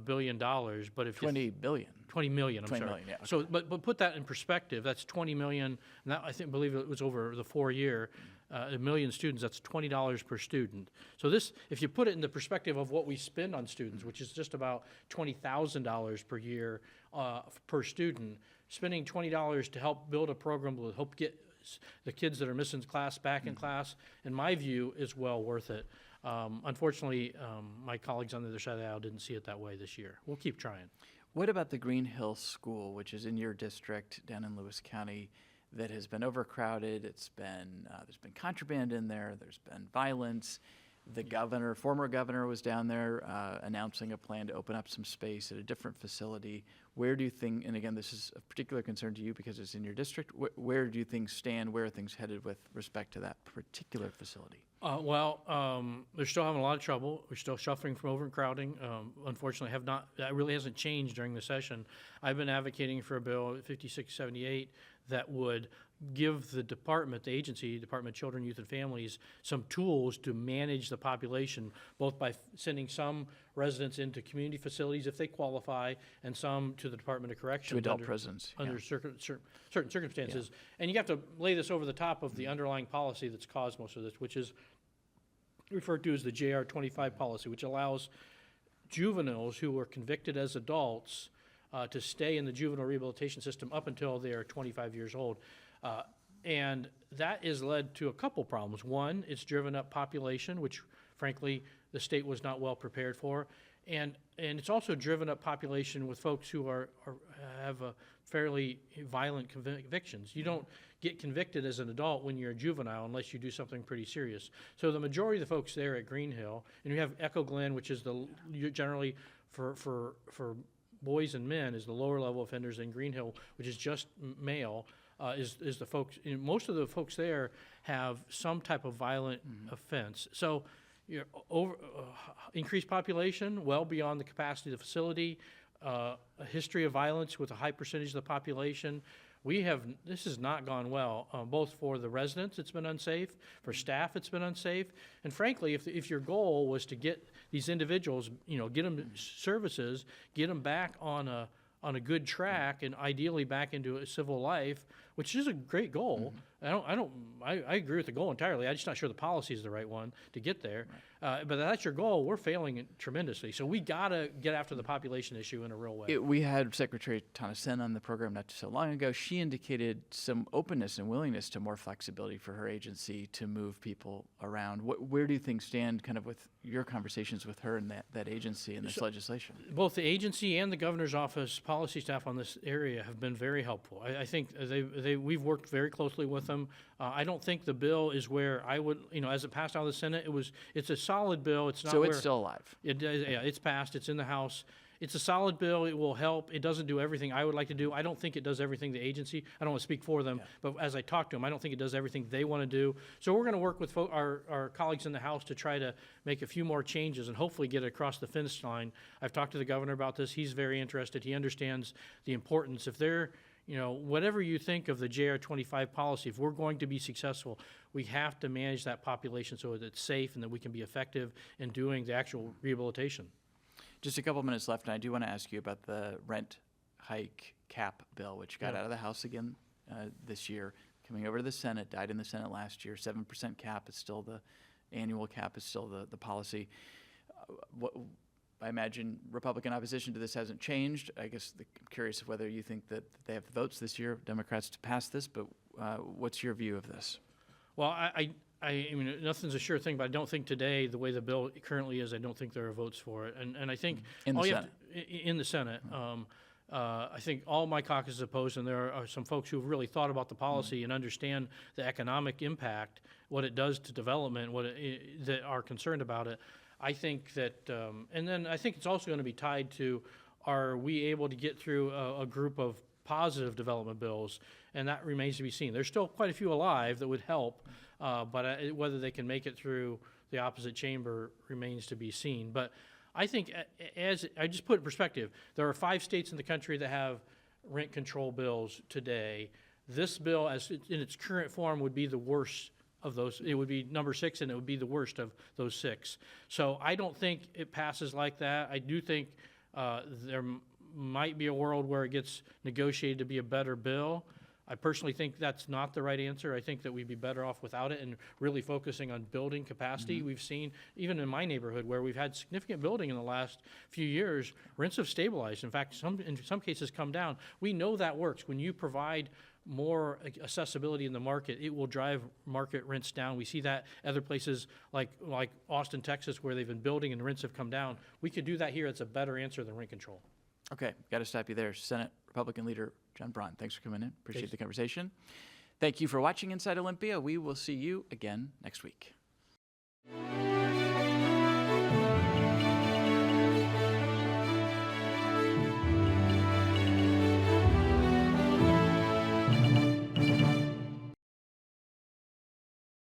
billion, but if $20 billion. 20 million, I'm sorry. Million, yeah, okay. So, but put that in perspective. That's 20 million, and that, I believe it was over the 4-year. a million students, that's $20 per student. So this, if you put it in the perspective of what we spend on students, which is just about $20,000 per year per student, spending $20 to help build a program will help get the kids that are missing class back in class, in my view, is well worth it. Unfortunately, my colleagues on the other side of the aisle didn't see it that way this year. We'll keep trying. What about the Green Hill School, which is in your district down in Lewis County, that has been overcrowded? It's been there's been contraband in there. There's been violence. The governor, former governor, was down there announcing a plan to open up some space at a different facility. Where do you think? And again, this is of particular concern to you because it's in your district. Where do you things stand? Where are things headed with respect to that particular facility? They're still having a lot of trouble. We're still suffering from overcrowding. Unfortunately, that really hasn't changed during the session. I've been advocating for a bill, 5678, that would give the department, the agency, Department of Children, Youth, and Families, some tools to manage the population, both by sending some residents into community facilities if they qualify, and some to the Department of Corrections. To adult prisons. Under certain circumstances. Yeah. And you have to lay this over the top of the underlying policy that's caused most of this, which is referred to as the JR 25 policy, which allows juveniles who were convicted as adults to stay in the juvenile rehabilitation system up until they are 25 years old. And that has led to a couple problems. One, it's driven up population, which frankly the state was not well prepared for. And it's also driven up population with folks who have a fairly violent convictions. You don't get convicted as an adult when you're a juvenile unless you do something pretty serious. So the majority of the folks there at Green Hill, and you have Echo Glen, which is generally for boys and men is the lower level offenders, in Green Hill, which is just male, is the folks. Most of the folks there have some type of violent offense. So increased population, well beyond the capacity of the facility, a history of violence with a high percentage of the population. This has not gone well, both for the residents, it's been unsafe, for staff, it's been unsafe, and frankly, if your goal was to get these individuals, get them services, get them back on a good track, and ideally back into a civil life, which is a great goal. I agree with the goal entirely. I'm just not sure the policy is the right one to get there. But that's your goal. We're failing tremendously. So we got to get after the population issue in a real way. We had Secretary Tonneson on the program not so long ago. She indicated some openness and willingness to more flexibility for her agency to move people around. Where do things stand kind of with your conversations with her and that agency and this legislation? Both the agency and the governor's office policy staff on this area have been very helpful. I think we've worked very closely with them. I don't think the bill is where I would, as it passed out of the Senate, it's a solid bill. It's not. So it's still alive. It's passed. It's in the House. It's a solid bill. It will help. It doesn't do everything I would like to do. I don't think it does everything the agency. I don't want to speak for them, but as I talk to them, I don't think it does everything they want to do. So we're going to work with our colleagues in the House to try to make a few more changes and hopefully get it across the finish line. I've talked to the governor about this. He's very interested. He understands the importance. If they're whatever you think of the JR 25 policy, if we're going to be successful, we have to manage that population so that it's safe and that we can be effective in doing the actual rehabilitation. Just a couple minutes left, and I do want to ask you about the rent hike cap bill, which got out of the House again this year, coming over to the Senate, died in the Senate last year. 7% cap is still the annual cap is still the policy. I imagine Republican opposition to this hasn't changed. I guess I'm curious whether you think that they have the votes this year, Democrats, to pass this, but what's your view of this? Well, I mean, nothing's a sure thing, but I don't think today, the way the bill currently is, I don't think there are votes for it. And I think in the Senate. In the Senate, I think all my caucus is opposed, and there are some folks who've really thought about the policy and understand the economic impact, what it does to development, that are concerned about it. I think that, and then I think it's also going to be tied to, are we able to get through a group of positive development bills, and that remains to be seen. There's still quite a few alive that would help, but whether they can make it through the opposite chamber remains to be seen. But I think, as I just put in perspective, there are 5 states in the country that have rent control bills today. This bill, as in its current form, would be the worst of those. It would be number 6, and it would be the worst of those 6. So I don't think it passes like that. I do think there might be a world where it gets negotiated to be a better bill, I personally think that's not the right answer. I think that we'd be better off without it and really focusing on building capacity. We've seen, even in my neighborhood, where we've had significant building in the last few years, rents have stabilized. In fact, in some cases come down. We know that works. When you provide more accessibility in the market, it will drive market rents down. We see that other places like Austin, Texas, where they've been building and rents have come down. We could do that here. It's a better answer than rent control. Okay, got to stop you there. Senate Republican Leader John Braun, thanks for coming in. Appreciate the conversation. Thank you for watching Inside Olympia. We will see you again next week.